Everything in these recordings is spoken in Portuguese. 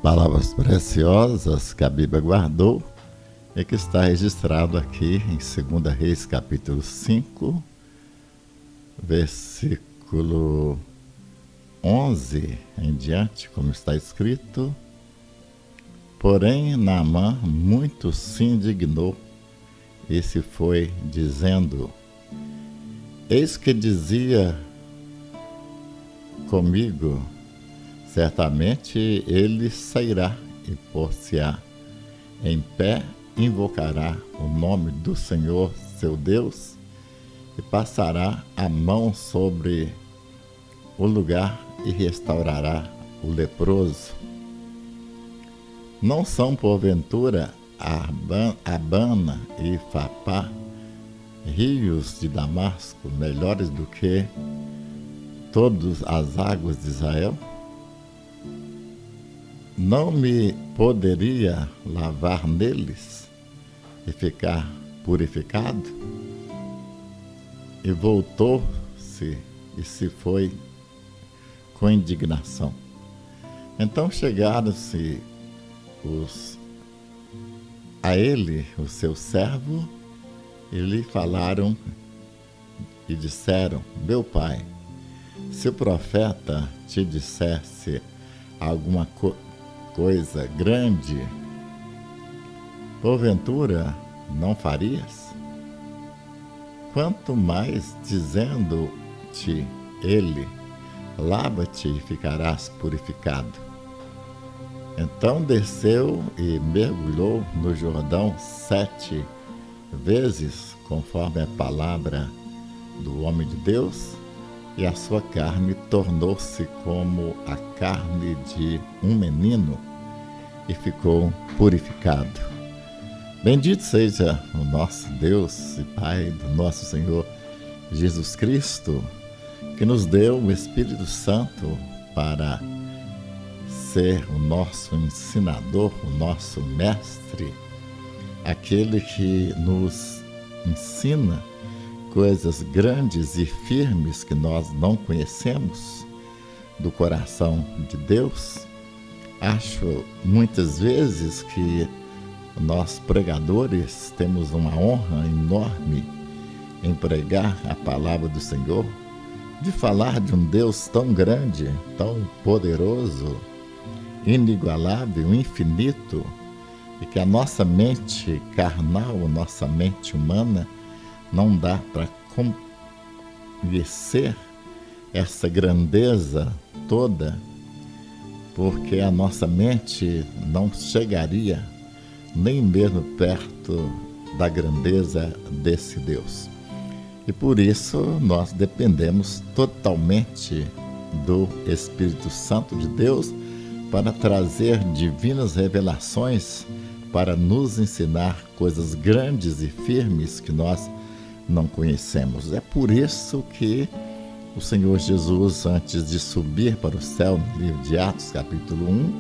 Palavras preciosas que a Bíblia guardou e que está registrado aqui em 2 Reis, capítulo 5, versículo 11 em diante, como está escrito: Porém, Naamã muito se indignou e se foi, dizendo: Eis que dizia comigo, certamente ele sairá e por-se-á em pé, invocará o nome do Senhor, seu Deus, e passará a mão sobre o lugar e restaurará o leproso. Não são, porventura, Abana e Fapá, rios de Damasco, melhores do que todas as águas de Israel? Não me poderia lavar neles e ficar purificado? E voltou-se e se foi com indignação. Então chegaram-se a ele, o seu servo, e lhe falaram e disseram: Meu pai, se o profeta te dissesse alguma coisa grande, porventura não farias? Quanto mais dizendo-te ele: lava-te e ficarás purificado. Então desceu e mergulhou no Jordão 7 vezes, conforme a palavra do homem de Deus, e a sua carne tornou-se como a carne de um menino, e ficou purificado. Bendito seja o nosso Deus e Pai do nosso Senhor Jesus Cristo, que nos deu o Espírito Santo para ser o nosso ensinador, o nosso mestre, aquele que nos ensina coisas grandes e firmes que nós não conhecemos do coração de Deus. Acho muitas vezes que nós pregadores temos uma honra enorme em pregar a palavra do Senhor, de falar de um Deus tão grande, tão poderoso, inigualável, infinito, e que a nossa mente carnal, a nossa mente humana, não dá para conhecer essa grandeza toda, porque a nossa mente não chegaria nem mesmo perto da grandeza desse Deus. E por isso nós dependemos totalmente do Espírito Santo de Deus para trazer divinas revelações, para nos ensinar coisas grandes e firmes que nós não conhecemos. É por isso que o Senhor Jesus, antes de subir para o céu, no livro de Atos, capítulo 1,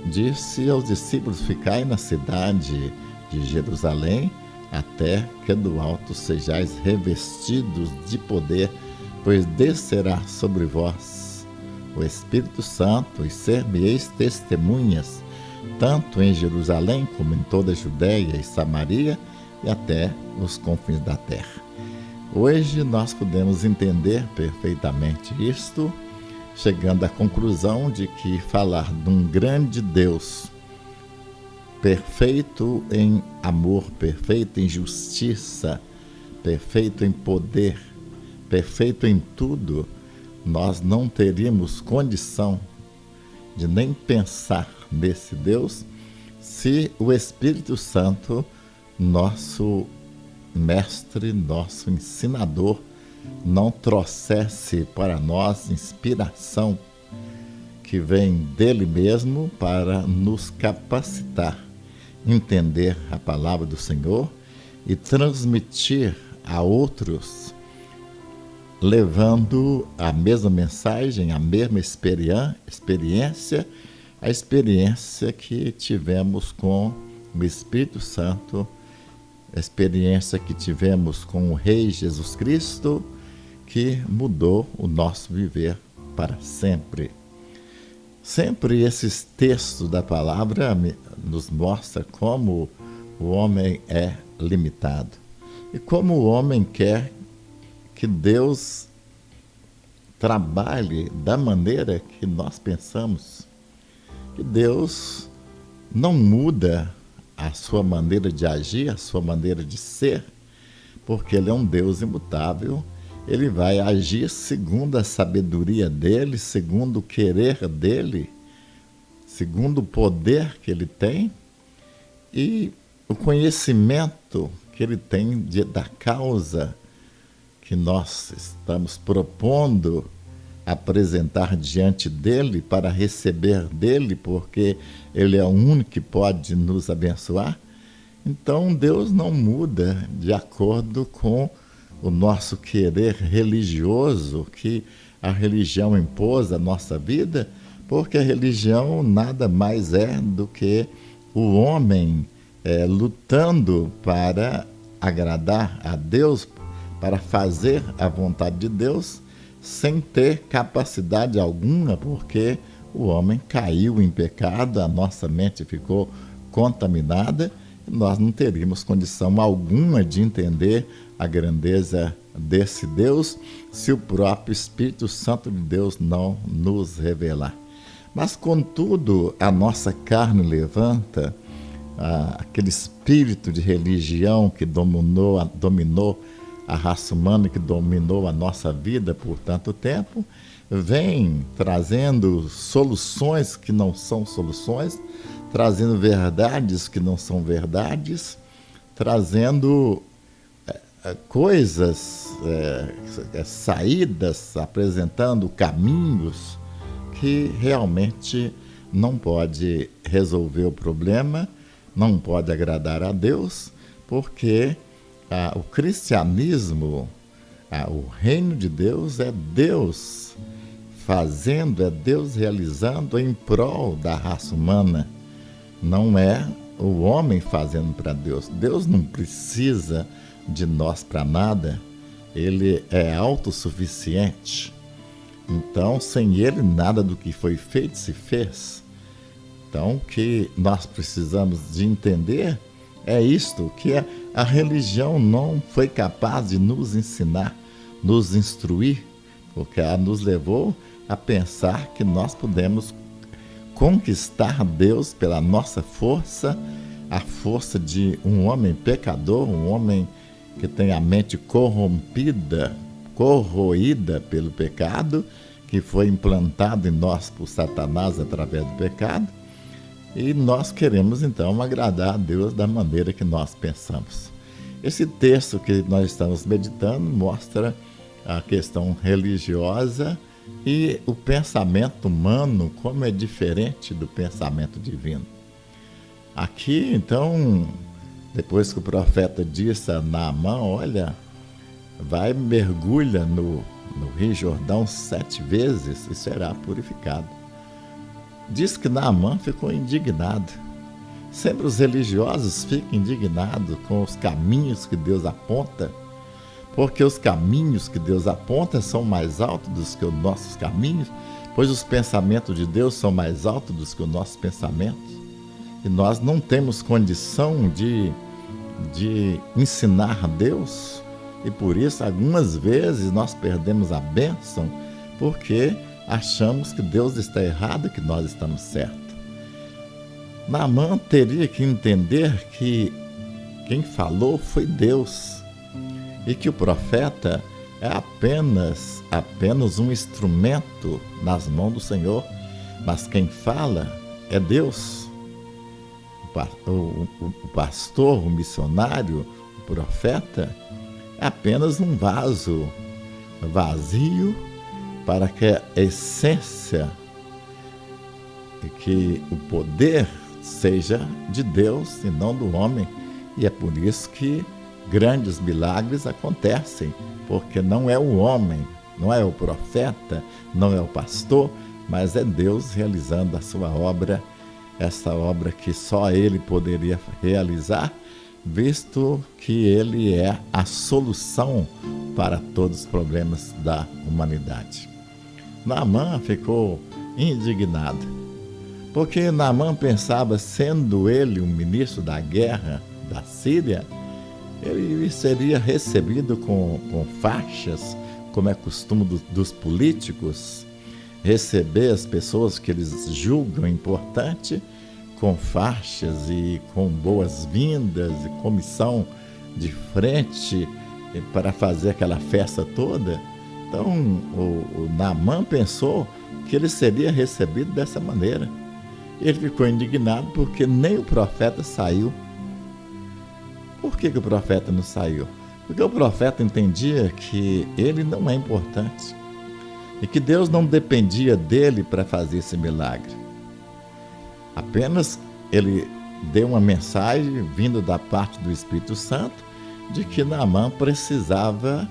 disse aos discípulos: ficai na cidade de Jerusalém, até que do alto sejais revestidos de poder, pois descerá sobre vós o Espírito Santo, e ser-me-eis testemunhas, tanto em Jerusalém como em toda a Judéia e Samaria e até os confins da terra. Hoje nós podemos entender perfeitamente isto, chegando à conclusão de que falar de um grande Deus, perfeito em amor, perfeito em justiça, perfeito em poder, perfeito em tudo, nós não teríamos condição de nem pensar nesse Deus se o Espírito Santo, nosso mestre, nosso ensinador, não trouxesse para nós inspiração que vem dele mesmo para nos capacitar, entender a palavra do Senhor e transmitir a outros, levando a mesma mensagem, a mesma experiência, a experiência que tivemos com o Espírito Santo, a experiência que tivemos com o Rei Jesus Cristo, que mudou o nosso viver para sempre. Sempre esses textos da palavra nos mostra como o homem é limitado e como o homem quer que Deus trabalhe da maneira que nós pensamos. Que Deus não muda a sua maneira de agir, a sua maneira de ser, porque Ele é um Deus imutável. Ele vai agir segundo a sabedoria dele, segundo o querer dele, segundo o poder que ele tem e o conhecimento que ele tem da causa que nós estamos propondo apresentar diante dele para receber dele, porque ele é o único que pode nos abençoar. Então Deus não muda de acordo com o nosso querer religioso que a religião impôs à nossa vida, porque a religião nada mais é do que o homem lutando para agradar a Deus, para fazer a vontade de Deus, sem ter capacidade alguma, porque o homem caiu em pecado, a nossa mente ficou contaminada, e nós não teríamos condição alguma de entender a grandeza desse Deus se o próprio Espírito Santo de Deus não nos revelar. Mas, contudo, a nossa carne levanta aquele espírito de religião que dominou a raça humana, que dominou a nossa vida por tanto tempo, vem trazendo soluções que não são soluções, trazendo verdades que não são verdades, trazendo coisas, saídas, apresentando caminhos que realmente não pode resolver o problema, não pode agradar a Deus, porque o cristianismo, o reino de Deus é Deus fazendo, é Deus realizando em prol da raça humana, não é o homem fazendo para Deus. Deus não precisa de nós para nada, ele é autossuficiente. Então, sem ele, nada do que foi feito se fez. Então, o que nós precisamos de entender é isto, que a religião não foi capaz de nos ensinar, nos instruir, porque ela nos levou a pensar que nós podemos conquistar Deus pela nossa força, a força de um homem pecador, um homem que tem a mente corrompida, corroída pelo pecado, que foi implantado em nós por Satanás através do pecado, e nós queremos então agradar a Deus da maneira que nós pensamos. Esse texto que nós estamos meditando mostra a questão religiosa e o pensamento humano, como é diferente do pensamento divino. Aqui, então, depois que o profeta disse a Naamã, olha, vai, mergulha no Rio Jordão 7 vezes e será purificado. Diz que Naamã ficou indignado. Sempre os religiosos ficam indignados com os caminhos que Deus aponta, porque os caminhos que Deus aponta são mais altos do que os nossos caminhos, pois os pensamentos de Deus são mais altos do que os nossos pensamentos. E nós não temos condição de ensinar a Deus, e por isso algumas vezes nós perdemos a bênção, porque achamos que Deus está errado e que nós estamos certos. Naamã teria que entender que quem falou foi Deus, e que o profeta é apenas um instrumento nas mãos do Senhor, mas quem fala é Deus. O pastor, o missionário, o profeta é apenas um vaso vazio para que a essência e que o poder seja de Deus e não do homem. E é por isso que grandes milagres acontecem, porque não é o homem, não é o profeta, não é o pastor, mas é Deus realizando a sua obra, essa obra que só Ele poderia realizar, visto que Ele é a solução para todos os problemas da humanidade. Naamã ficou indignado. Porque Naamã pensava, sendo ele o ministro da guerra da Síria, ele seria recebido com faixas, como é costume dos políticos, receber as pessoas que eles julgam importante com faixas e com boas-vindas e comissão de frente para fazer aquela festa toda. Então o Naamã pensou que ele seria recebido dessa maneira. Ele ficou indignado porque nem o profeta saiu. Por que o profeta não saiu? Porque o profeta entendia que ele não é importante e que Deus não dependia dele para fazer esse milagre. Apenas ele deu uma mensagem vindo da parte do Espírito Santo de que Naamã precisava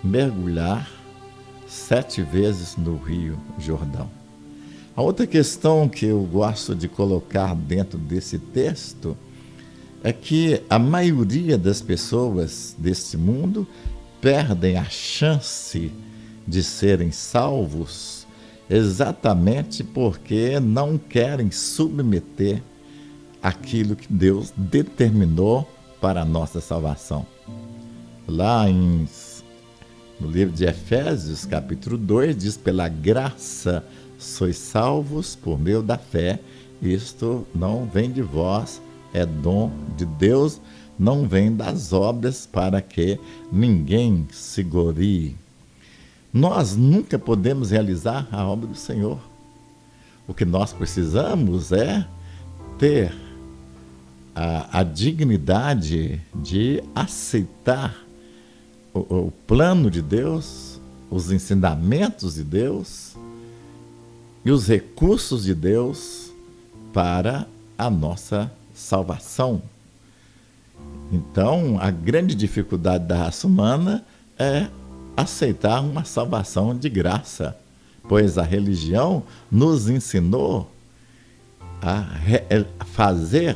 mergulhar 7 vezes no Rio Jordão. A outra questão que eu gosto de colocar dentro desse texto é que a maioria das pessoas deste mundo perdem a chance de serem salvos exatamente porque não querem submeter aquilo que Deus determinou para a nossa salvação. Lá no livro de Efésios, capítulo 2, diz: pela graça sois salvos por meio da fé, isto não vem de vós, é dom de Deus, não vem das obras, para que ninguém se glorie. Nós nunca podemos realizar a obra do Senhor. O que nós precisamos é ter a dignidade de aceitar o plano de Deus, os ensinamentos de Deus e os recursos de Deus para a nossa salvação. Então, a grande dificuldade da raça humana é aceitar uma salvação de graça, pois a religião nos ensinou a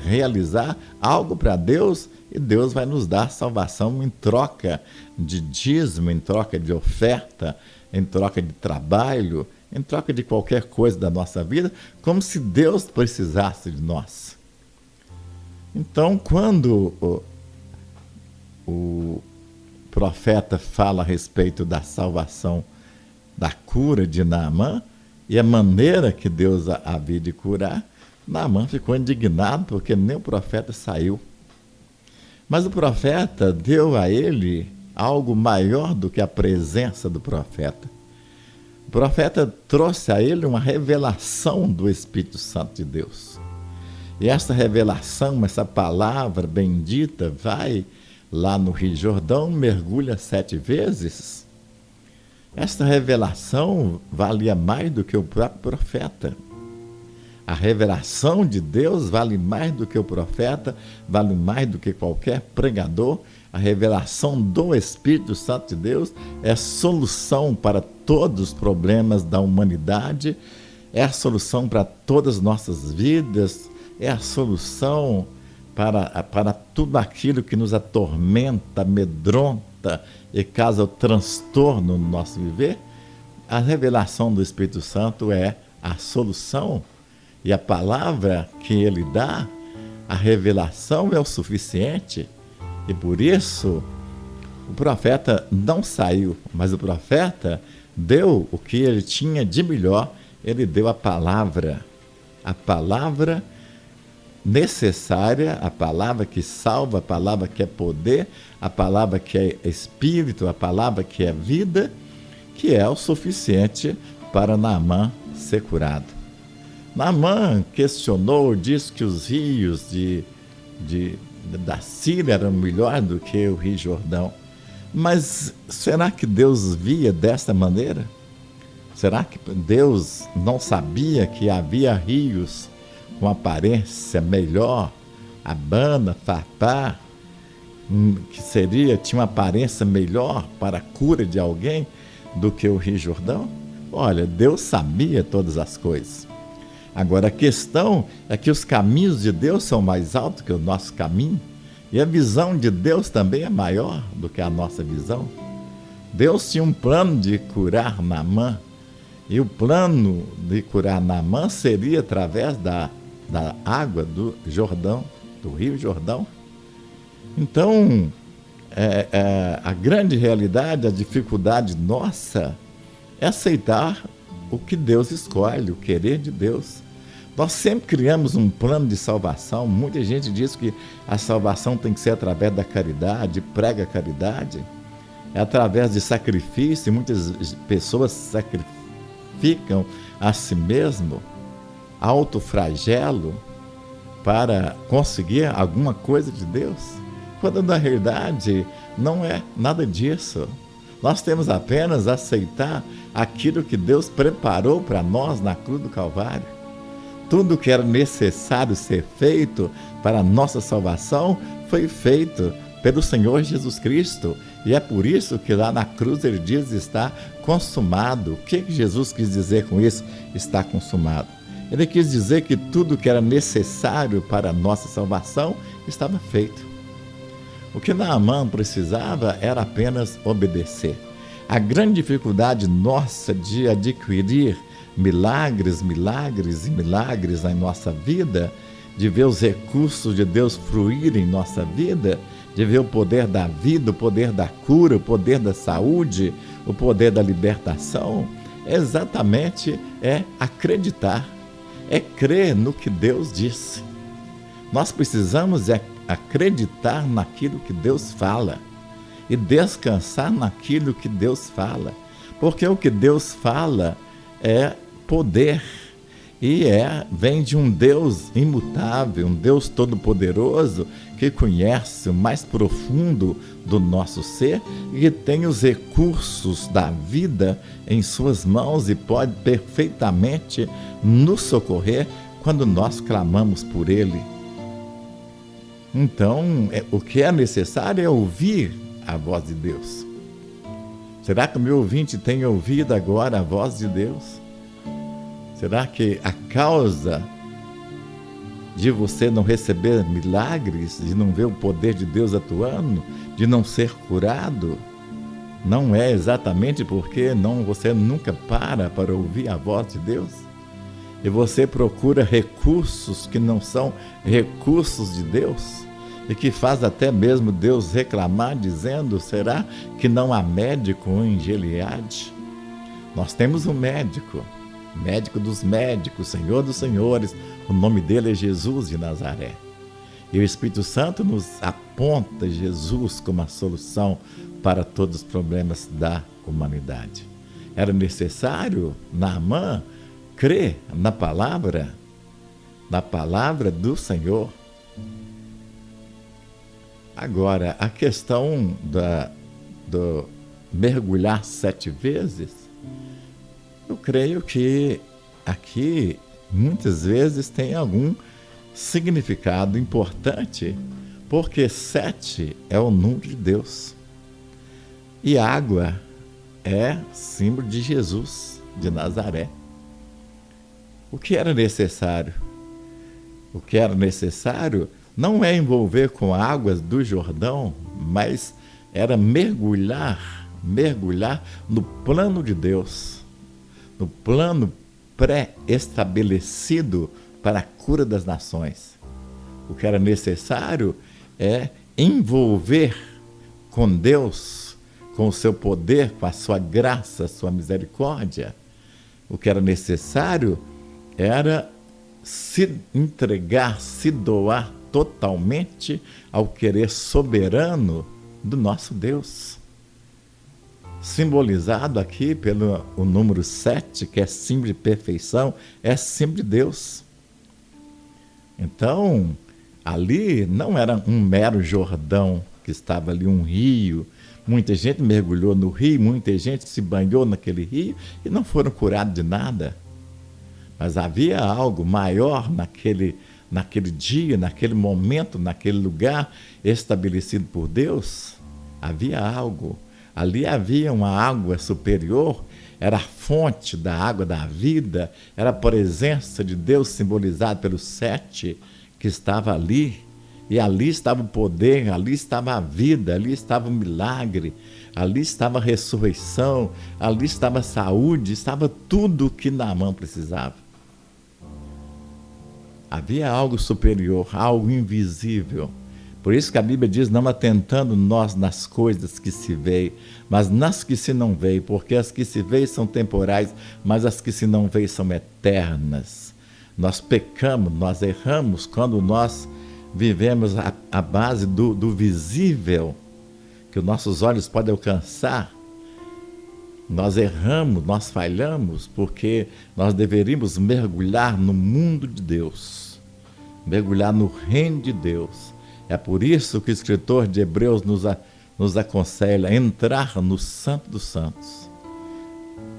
realizar algo para Deus, e Deus vai nos dar salvação em troca de dízimo, em troca de oferta, em troca de trabalho, em troca de qualquer coisa da nossa vida, como se Deus precisasse de nós. Então, quando o profeta fala a respeito da salvação, da cura de Naamã, e a maneira que Deus havia de curar, Naamã ficou indignado porque nem o profeta saiu. Mas o profeta deu a ele algo maior do que a presença do profeta. O profeta trouxe a ele uma revelação do Espírito Santo de Deus. E essa revelação, essa palavra bendita, vai lá no Rio Jordão, mergulha 7 vezes. Esta revelação valia mais do que o próprio profeta. A revelação de Deus vale mais do que o profeta, vale mais do que qualquer pregador. A revelação do Espírito Santo de Deus é a solução para todos os problemas da humanidade, é a solução para todas as nossas vidas, é a solução para tudo aquilo que nos atormenta, amedronta e causa transtorno no nosso viver. A revelação do Espírito Santo é a solução. E a palavra que ele dá, a revelação é o suficiente. E por isso, o profeta não saiu, mas o profeta deu o que ele tinha de melhor. Ele deu a palavra necessária, a palavra que salva, a palavra que é poder, a palavra que é espírito, a palavra que é vida, que é o suficiente para Naamã ser curado. Naamã questionou, disse que os rios da Síria eram melhores do que o Rio Jordão. Mas será que Deus via desta maneira? Será que Deus não sabia que havia rios com aparência melhor, Abana, Farpar, que tinha uma aparência melhor para a cura de alguém do que o Rio Jordão? Olha, Deus sabia todas as coisas. Agora, a questão é que os caminhos de Deus são mais altos que o nosso caminho, e a visão de Deus também é maior do que a nossa visão. Deus tinha um plano de curar Naamã, E o plano de curar Naamã seria através da água do Jordão, do Rio Jordão. Então, a grande realidade, a dificuldade nossa é aceitar o que Deus escolhe, o querer de Deus. Nós sempre criamos um plano de salvação. Muita gente diz que a salvação tem que ser através da caridade, prega a caridade, é através de sacrifício, e muitas pessoas sacrificam a si mesmo, autoflagelo, para conseguir alguma coisa de Deus, quando na realidade não é nada disso. Nós temos apenas aceitar aquilo que Deus preparou para nós na cruz do Calvário. Tudo que era necessário ser feito para a nossa salvação foi feito pelo Senhor Jesus Cristo. E é por isso que lá na cruz ele diz: está consumado. O que Jesus quis dizer com isso? Está consumado. Ele quis dizer que tudo que era necessário para a nossa salvação estava feito. O que Naamã precisava era apenas obedecer. A grande dificuldade nossa de adquirir milagres na nossa vida, de ver os recursos de Deus fluírem em nossa vida, de ver o poder da vida, o poder da cura, o poder da saúde, o poder da libertação, exatamente acreditar, é crer no que Deus disse. Nós precisamos acreditar naquilo que Deus fala e descansar naquilo que Deus fala, porque o que Deus fala é poder e vem de um Deus imutável, um Deus todo-poderoso que conhece o mais profundo do nosso ser e que tem os recursos da vida em suas mãos e pode perfeitamente nos socorrer quando nós clamamos por Ele. Então, o que é necessário é ouvir a voz de Deus. Será que o meu ouvinte tem ouvido agora a voz de Deus? Será que a causa de você não receber milagres, de não ver o poder de Deus atuando, de não ser curado, não é exatamente porque você nunca para ouvir a voz de Deus? E você procura recursos que não são recursos de Deus e que faz até mesmo Deus reclamar, dizendo: será que não há médico em Gileade? Nós temos um médico dos médicos, Senhor dos senhores, o nome dele é Jesus de Nazaré. E o Espírito Santo nos aponta Jesus como a solução para todos os problemas da humanidade. Era necessário Naamã crer na palavra do Senhor. Agora, a questão do mergulhar 7 vezes, eu creio que aqui muitas vezes tem algum significado importante, porque 7 é o número de Deus e água é símbolo de Jesus de Nazaré. O que era necessário? O que era necessário não é envolver com águas do Jordão, mas era mergulhar no plano de Deus, no plano pré-estabelecido para a cura das nações. O que era necessário é envolver com Deus, com o seu poder, com a sua graça, a sua misericórdia. O que era necessário era se entregar, se doar totalmente ao querer soberano do nosso Deus. Simbolizado aqui pelo o número 7, que é símbolo de perfeição, é símbolo de Deus. Então, ali não era um mero Jordão, que estava ali um rio. Muita gente mergulhou no rio, muita gente se banhou naquele rio e não foram curados de nada. Mas havia algo maior naquele dia, naquele momento, naquele lugar estabelecido por Deus. Havia algo. Ali havia uma água superior, era a fonte da água da vida, era a presença de Deus simbolizada pelo 7 que estava ali. E ali estava o poder, ali estava a vida, ali estava o milagre, ali estava a ressurreição, ali estava a saúde, estava tudo o que Naamã precisava. Havia algo superior, algo invisível. Por isso que a Bíblia diz, não atentando nós nas coisas que se veem, mas nas que se não veem, porque as que se veem são temporais, mas as que se não veem são eternas. Nós pecamos, nós erramos quando nós vivemos a base do visível, que os nossos olhos podem alcançar. Nós erramos, nós falhamos, porque nós deveríamos mergulhar no mundo de Deus, mergulhar no reino de Deus. É por isso que o escritor de Hebreus nos aconselha a entrar no Santo dos Santos.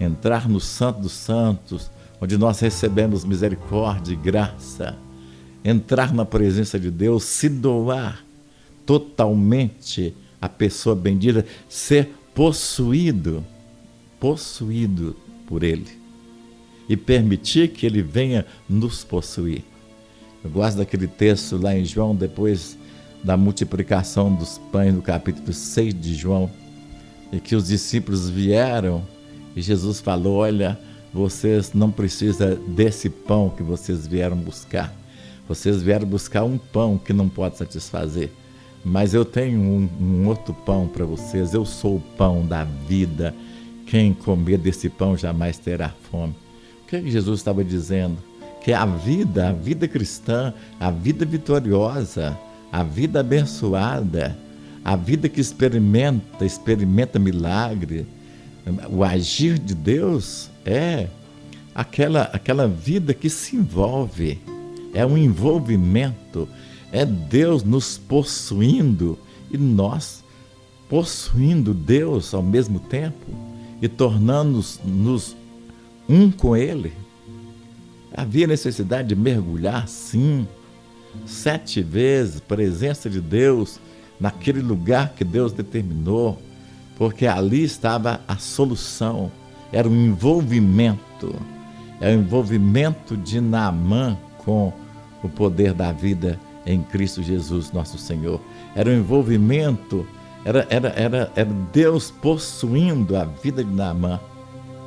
Entrar no Santo dos Santos, onde nós recebemos misericórdia e graça. Entrar na presença de Deus, se doar totalmente à pessoa bendita, ser possuído por Ele e permitir que Ele venha nos possuir. Eu gosto daquele texto lá em João, depois da multiplicação dos pães, no capítulo 6 de João, e que os discípulos vieram e Jesus falou, olha, vocês não precisam desse pão que vocês vieram buscar. Vocês vieram buscar um pão que não pode satisfazer, mas eu tenho um outro pão para vocês. Eu sou o pão da vida. Quem comer desse pão jamais terá fome. O que Jesus estava dizendo? Que a vida cristã, a vida vitoriosa, a vida abençoada, a vida que experimenta milagre, o agir de Deus é aquela vida que se envolve, é um envolvimento, é Deus nos possuindo e nós possuindo Deus ao mesmo tempo e tornando-nos um com Ele. Havia necessidade de mergulhar, sim, 7 vezes, presença de Deus naquele lugar que Deus determinou, porque ali estava a solução, era um envolvimento, é o envolvimento de Naamã com o poder da vida em Cristo Jesus, nosso Senhor. Era um envolvimento, era Deus possuindo a vida de Naamã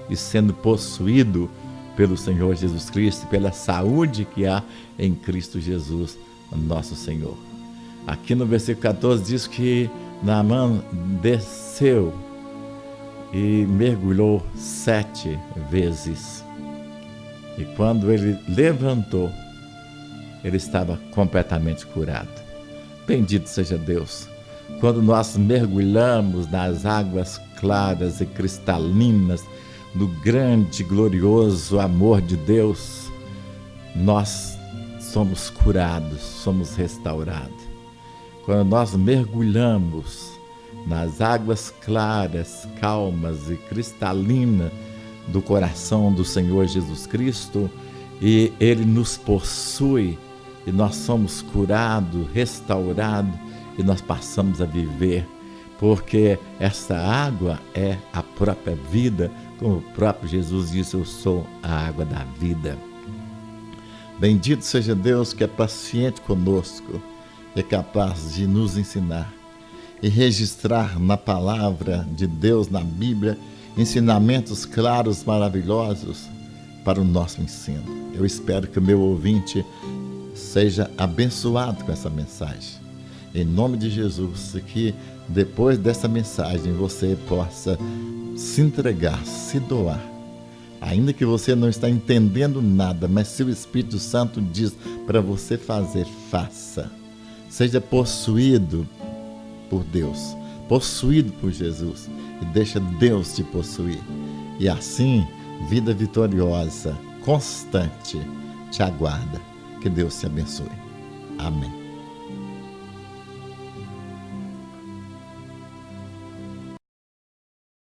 e sendo possuído pelo Senhor Jesus Cristo, pela saúde que há em Cristo Jesus, nosso Senhor. Aqui no versículo 14 diz que Naamã desceu e mergulhou 7 vezes. E quando ele levantou, ele estava completamente curado. Bendito seja Deus. Quando nós mergulhamos nas águas claras e cristalinas do grande, glorioso amor de Deus, nós somos curados, somos restaurados. Quando nós mergulhamos nas águas claras, calmas e cristalinas do coração do Senhor Jesus Cristo, e Ele nos possui, e nós somos curados, restaurados, e nós passamos a viver, porque essa água é a própria vida, como o próprio Jesus disse, eu sou a água da vida. Bendito seja Deus que é paciente conosco, é capaz de nos ensinar e registrar na palavra de Deus, na Bíblia, ensinamentos claros, maravilhosos para o nosso ensino. Eu espero que o meu ouvinte seja abençoado com essa mensagem. Em nome de Jesus, que depois dessa mensagem você possa se entregar, se doar. Ainda que você não está entendendo nada, mas se o Espírito Santo diz para você fazer, faça. Seja possuído por Deus, possuído por Jesus, e deixa Deus te possuir. E assim, vida vitoriosa, constante, te aguarda. Que Deus te abençoe. Amém.